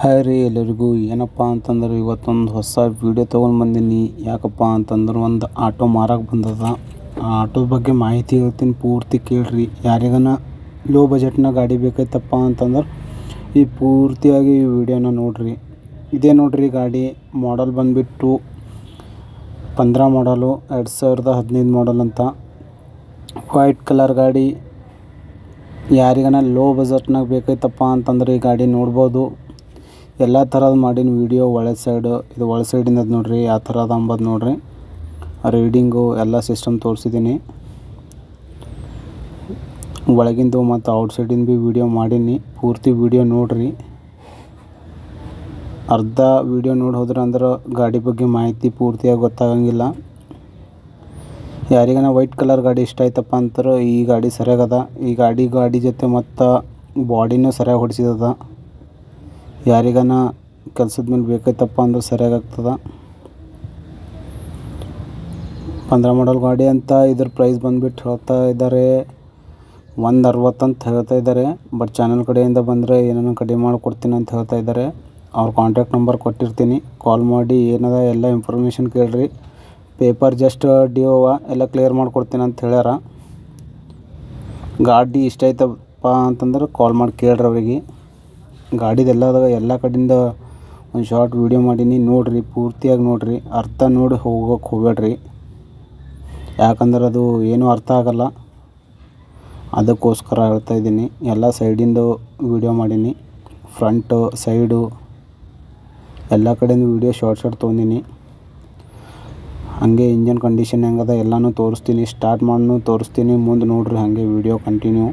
Hi ರೀ ಎಲ್ಲರಿಗೂ. ಏನಪ್ಪ ಅಂತಂದ್ರೆ ಇವತ್ತೊಂದು ಹೊಸ ವೀಡಿಯೋ ತೊಗೊಂಡು ಬಂದೀನಿ. ಯಾಕಪ್ಪ ಅಂತಂದ್ರೆ ಒಂದು ಆಟೋ ಮಾರಕ್ಕೆ ಬಂದದ. ಆ ಆಟೋ ಬಗ್ಗೆ ಮಾಹಿತಿ ಹೇಳ್ತೀನಿ, ಪೂರ್ತಿ ಕೇಳ್ರಿ. ಯಾರಿಗಾನ ಲೋ ಬಜೆಟ್ನಾಗ ಗಾಡಿ ಬೇಕೈತಪ್ಪ ಅಂತಂದ್ರೆ ಈ ಪೂರ್ತಿಯಾಗಿ ಈ ವಿಡಿಯೋನ ನೋಡಿರಿ. ಇದೇ ನೋಡಿರಿ ಗಾಡಿ. ಮಾಡಲ್ ಬಂದುಬಿಟ್ಟು 15 ಮಾಡಲು, 2015 ಮಾಡಲ್ ಅಂತ. ವೈಟ್ ಕಲರ್ ಗಾಡಿ. ಯಾರಿಗಾನ ಲೋ ಬಜೆಟ್ನಾಗ ಬೇಕೈತಪ್ಪ ಅಂತಂದ್ರೆ ಈ ಗಾಡಿ ನೋಡ್ಬೋದು. ಎಲ್ಲ ಥರದ್ದು ಮಾಡೀನಿ ವೀಡಿಯೋ. ಇದು ಒಳ ಸೈಡಿಂದ ನೋಡಿರಿ ಯಾವ ಥರ ಅದ ಅಂಬೋದು ನೋಡಿರಿ. ರೀಡಿಂಗು ಎಲ್ಲ ಸಿಸ್ಟಮ್ ತೋರಿಸಿದ್ದೀನಿ. ಒಳಗಿಂದು ಮತ್ತು ಔಟ್ಸೈಡಿಂದು ಭೀ ವೀಡಿಯೋ ಮಾಡೀನಿ. ಪೂರ್ತಿ ವೀಡಿಯೋ ನೋಡಿರಿ. ಅರ್ಧ ವೀಡಿಯೋ ನೋಡಿ ಹೋದ್ರೆ ಅಂದ್ರೆ ಗಾಡಿ ಬಗ್ಗೆ ಮಾಹಿತಿ ಪೂರ್ತಿಯಾಗಿ ಗೊತ್ತಾಗಂಗಿಲ್ಲ. ಯಾರಿಗಾನ ವೈಟ್ ಕಲರ್ ಗಾಡಿ ಇಷ್ಟ ಆಯ್ತಪ್ಪ ಅಂತಾರೆ ಈ ಗಾಡಿ ಸರಿಯಾಗದ. ಈ ಗಾಡಿ ಜೊತೆ ಮತ್ತು ಬಾಡಿನೂ ಸರಿಯಾಗಿ ಹೊಡಿಸಿದ. ಯಾರಿಗಾನ ಕೆಲಸದ ಮೇಲೆ ಬೇಕೈತಪ್ಪ ಅಂದ್ರೆ ಸರಿಯಾಗ್ತದ. 15 ಮಾಡಲ್ ಗಾಡಿ ಅಂತ. ಇದ್ರ ಪ್ರೈಸ್ ಬಂದುಬಿಟ್ಟು ಹೇಳ್ತಾ ಇದ್ದಾರೆ 160 ಅಂತ ಹೇಳ್ತಾ ಇದ್ದಾರೆ. ಬಟ್ ಚಾನಲ್ ಕಡೆಯಿಂದ ಬಂದರೆ ಏನೇನೋ ಕಡಿಮೆ ಮಾಡಿಕೊಡ್ತೀನಿ ಅಂತ ಹೇಳ್ತಾ ಇದ್ದಾರೆ. ಅವ್ರ ಕಾಂಟ್ಯಾಕ್ಟ್ ನಂಬರ್ ಕೊಟ್ಟಿರ್ತೀನಿ, ಕಾಲ್ ಮಾಡಿ ಏನದ ಎಲ್ಲ ಇನ್ಫಾರ್ಮೇಷನ್ ಕೇಳಿರಿ. ಪೇಪರ್ ಜಸ್ಟ್ ಡ್ಯೂ ಎಲ್ಲ ಕ್ಲಿಯರ್ ಮಾಡಿಕೊಡ್ತೀನಿ ಅಂತ ಹೇಳ್ಯಾರ. ಗಾಡಿ ಇಷ್ಟ ಆಯ್ತಪ್ಪ ಅಂತಂದ್ರೆ ಕಾಲ್ ಮಾಡಿ ಕೇಳ್ರಿ ಅವರಿಗೆ. ಎಲ್ಲ ಕಡೆಯಿಂದ ಒಂದು ಶಾರ್ಟ್ ವೀಡಿಯೋ ಮಾಡೀನಿ, ನೋಡಿರಿ. ಪೂರ್ತಿಯಾಗಿ ನೋಡಿರಿ. ಅರ್ಥ ನೋಡಿ ಹೋಗೋಕೆ ಹೋಗಬೇಡ್ರಿ. ಯಾಕಂದ್ರೆ ಅದು ಏನೂ ಅರ್ಥ ಆಗಲ್ಲ. ಅದಕ್ಕೋಸ್ಕರ ಹೇಳ್ತಾಯಿದ್ದೀನಿ. ಎಲ್ಲ ಸೈಡಿಂದು ವೀಡಿಯೋ ಮಾಡೀನಿ, ಫ್ರಂಟು ಸೈಡು ಎಲ್ಲ ಕಡೆಯಿಂದ ವೀಡಿಯೋ ಶಾರ್ಟ್ ತೊಗೊಂಡಿನಿ. ಹಾಗೆ ಇಂಜನ್ ಕಂಡೀಷನ್ ಹೆಂಗದ ಎಲ್ಲನೂ ತೋರಿಸ್ತೀನಿ. ಸ್ಟಾರ್ಟ್ ಮಾಡೂ ತೋರಿಸ್ತೀನಿ. ಮುಂದೆ ನೋಡಿರಿ ಹಾಗೆ ವೀಡಿಯೋ ಕಂಟಿನ್ಯೂ.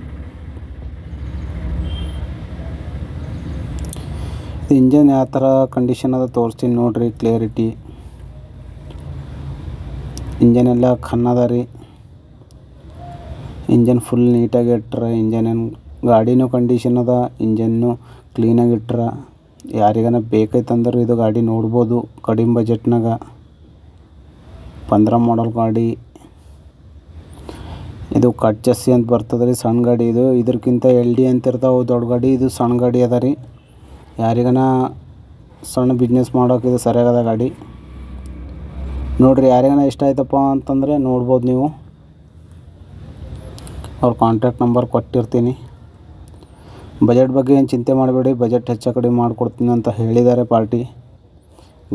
ಇಂಜನ್ ಯಾವ ಥರ ಕಂಡೀಷನ್ ಅದ ತೋರಿಸ್ತೀನಿ ನೋಡಿರಿ. ಕ್ಲಿಯರಿಟಿ ಇಂಜನ್ ಎಲ್ಲ ಖನ್ನದ ರೀ. ಇಂಜನ್ ಫುಲ್ ನೀಟಾಗಿ ಇಟ್ರ. ಗಾಡಿನೂ ಕಂಡೀಷನ್ ಅದ, ಇಂಜನ್ನು ಕ್ಲೀನಾಗಿ ಇಟ್ರ. ಯಾರಿಗಾನ ಬೇಕೈತಂದ್ರೆ ಇದು ಗಾಡಿ ನೋಡ್ಬೋದು ಕಡಿಮೆ ಬಜೆಟ್ನಾಗ. 15 ಮಾಡಲ್ ಗಾಡಿ. ಇದು ಕಟ್ ಚಸ್ಸಿ ಅಂತ ಬರ್ತದೆ ರೀ, ಸಣ್ಣ ಗಾಡಿ ಇದು. ಇದಕ್ಕಿಂತ LD ಅಂತ ಇರ್ತಾವೆ ದೊಡ್ಡ ಗಾಡಿ. ಇದು ಸಣ್ಣ ಗಾಡಿ ಅದ ರೀ. ಯಾರಿಗಾನ ಸಣ್ಣ ಬಿಸ್ನೆಸ್ ಮಾಡೋಕೆ ಇದು ಸರಿಯಾಗದ ಗಾಡಿ. ನೋಡಿರಿ, ಯಾರಿಗಾನ ಇಷ್ಟ ಆಯ್ತಪ್ಪ ಅಂತಂದರೆ ನೋಡ್ಬೋದು ನೀವು. ಅವ್ರ ಕಾಂಟ್ಯಾಕ್ಟ್ ನಂಬರ್ ಕೊಟ್ಟಿರ್ತೀನಿ. ಬಜೆಟ್ ಬಗ್ಗೆ ಏನು ಚಿಂತೆ ಮಾಡಬೇಡಿ, ಬಜೆಟ್ ಹೆಚ್ಚು ಕಡಿಮೆ ಮಾಡಿಕೊಡ್ತೀನಿ ಅಂತ ಹೇಳಿದ್ದಾರೆ ಪಾರ್ಟಿ.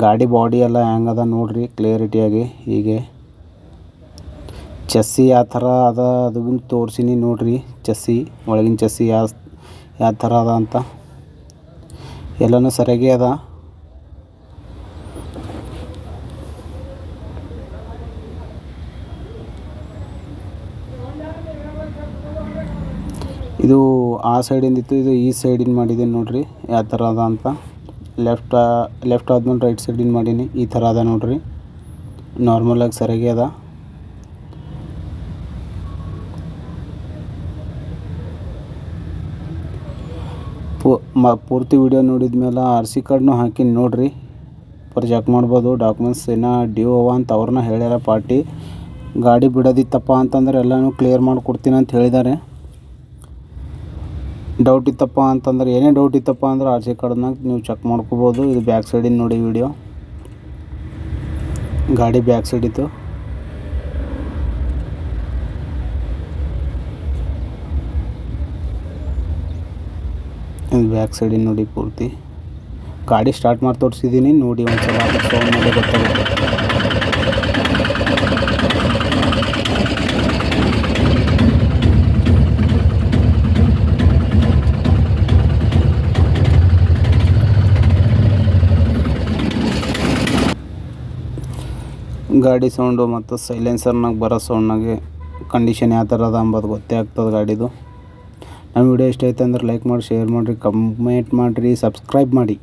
ಗಾಡಿ ಬಾಡಿ ಎಲ್ಲ ಹೆಂಗದ ನೋಡಿರಿ ಕ್ಲಿಯರಿಟಿಯಾಗಿ. ಹೀಗೆ ಚಸ್ಸಿ ಯಾವ ಥರ ಅದ ಅದು ತೋರಿಸಿನಿ ನೋಡಿರಿ. ಚಸ್ಸಿ ಒಳಗಿನ ಚಸ್ಸಿ ಯಾವ ಥರ ಅದ ಅಂತ ಎಲ್ಲನೂ ಸರಿಯಾಗಿ ಅದ. ಇದು ಆ ಸೈಡಿಂದ ಇತ್ತು, ಇದು ಈ ಸೈಡಿಂದ ಮಾಡಿದ್ದೀನಿ ನೋಡಿರಿ ಯಾವ ಥರ ಅದ ಅಂತ. ಲೆಫ್ಟ್ ಆದ್ಮೇಲೆ ರೈಟ್ ಸೈಡಿಂದ ಮಾಡೀನಿ. ಈ ಥರ ಅದ ನೋಡಿರಿ. ನಾರ್ಮಲಾಗಿ ಸರಿಯಾಗಿ ಅದ. ಪೂರ್ತಿ ವೀಡಿಯೋ ನೋಡಿದ ಮೇಲೆ RC ಕಾರ್ಡ್ನೂ ಹಾಕಿ ನೋಡಿರಿ. ಚೆಕ್ ಮಾಡ್ಬೋದು. ಡಾಕ್ಯುಮೆಂಟ್ಸ್ ಏನೋ ಡ್ಯೂ ಅವ ಅಂತ ಅವ್ರನ್ನ ಹೇಳ್ಯಾರ ಪಾರ್ಟಿ. ಗಾಡಿ ಬಿಡೋದಿತ್ತಪ್ಪ ಅಂತಂದ್ರೆ ಎಲ್ಲನೂ ಕ್ಲಿಯರ್ ಮಾಡಿಕೊಡ್ತೀನಿ ಅಂತ ಹೇಳಿದ್ದಾರೆ. ಡೌಟ್ ಇತ್ತಪ್ಪ ಅಂತಂದ್ರೆ ಏನೇ ಡೌಟ್ ಇತ್ತಪ್ಪ ಅಂದ್ರೆ RC ಕಾರ್ಡ್ನಾಗ ನೀವು ಚೆಕ್ ಮಾಡ್ಕೋಬೋದು. ಇದು ಬ್ಯಾಕ್ ಸೈಡಿಂದ ನೋಡಿ ವೀಡಿಯೋ. ಗಾಡಿ ಬ್ಯಾಕ್ ಸೈಡ್ ಇತ್ತು. ಇದು ಬ್ಯಾಕ್ ಸೈಡಿನ ನೋಡಿ ಪೂರ್ತಿ. ಗಾಡಿ ಸ್ಟಾರ್ಟ್ ಮಾಡಿ ತೋರಿಸಿದ್ದೀನಿ ನೋಡಿ. ಒಂದ್ಸಲ ಸೌಂಡ್ ಮಾಡಿ ಗೊತ್ತಾಗುತ್ತೆ. ಗಾಡಿ ಸೌಂಡು ಮತ್ತು ಸೈಲೆನ್ಸರ್ನಾಗ ಬರೋ ಸೌಂಡ್ನಾಗೆ ಕಂಡೀಷನ್ ಯಾವ ಥರ ಅದ ಅಂಬೋದು ಗೊತ್ತೇ ಆಗ್ತದೆ ಗಾಡಿದು. ನಮ್ಮ ವಿಡಿಯೋ ಇಷ್ಟ ಆಯ್ತು ಅಂದ್ರೆ ಲೈಕ್ ಮಾಡಿ, ಶೇರ್ ಮಾಡಿರಿ, ಕಮೆಂಟ್ ಮಾಡಿರಿ, ಸಬ್ಸ್ಕ್ರೈಬ್ ಮಾಡಿ.